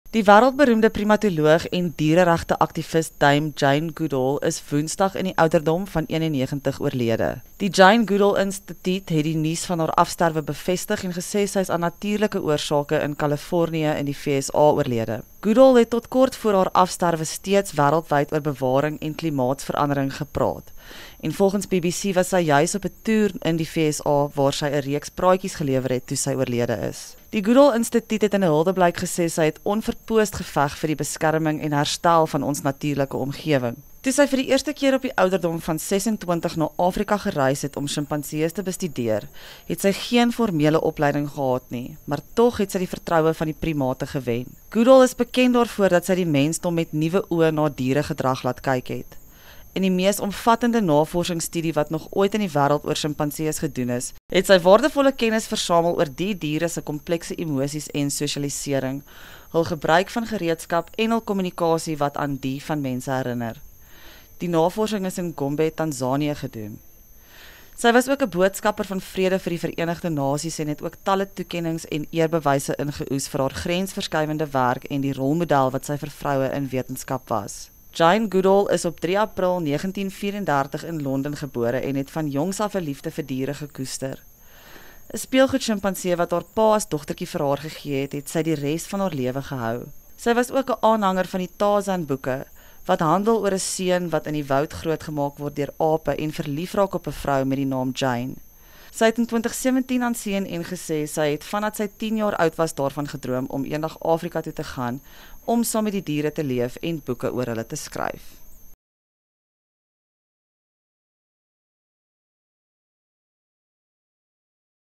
Die wêreldberoemde primatoloog en diereregte-aktivis Dame Jane Goodall is Woensdag in die ouderdom van 91 oorlede. Die Jane Goodall Instituut het die nuus van haar afsterwe bevestig en gesê sy is aan natuurlike oorsake in Kalifornië in die VSA oorlede. Goodall het tot kort voor haar afsterwe steeds wêreldwyd oor bewaring en klimaatsverandering gepraat. En volgens BBC was sy juis op 'n toer in die VSA waar sy 'n reeks praatjies gelewer het toe sy oorlede is. Die Goodall Instituut het in 'n huldeblyk gesê sy het onverpoost geveg vir die beskerming en herstel van ons natuurlike omgewing. Toe sy vir die eerste keer op die ouderdom van 26 na Afrika gereis het om sjimpansees te bestudeer, het sy geen formele opleiding gehad nie, maar tog het sy die vertroue van die primate gewen. Goodall is bekend daarvoor dat sy die mensdom met nuwe oë na dieregedrag laat kyk het. In die mees omvattende navorsingsstudie wat nog ooit in die wêreld oor sjimpansees gedoen is, het sy waardevolle kennis versamel oor die diere se komplekse emosies en sosialisering, hul gebruik van gereedskap en hul kommunikasie wat aan die van mense herinner. Die navorsing is in Gombe, Tanzanië gedoen. Sy was ook 'n boodskapper van vrede vir die Verenigde Nasies en het ook talle toekennings en eerbewyse ingeoes vir haar grensverskuivende werk en die rolmodel wat sy vir vroue in wetenskap was. Jane Goodall is op 3 April 1934 in Londen gebore en het van jongs af 'n liefde vir diere gekoester. 'n Speelgoed-sjimpansee wat haar pa as dogtertjie vir haar gegee het, het sy die res van haar lewe gehou. Sy was ook 'n aanhanger van die Tarzan-boeke, wat handel oor 'n seun wat in die woud grootgemaak word deur ape en verlief raak op 'n vrou met die naam Jane. Sy het in 2017 aan CNN gesê sy het vandat sy 10 jaar oud was daarvan gedroom om eendag Afrika toe te gaan om saam met die diere te leef en boeke oor hulle te skryf.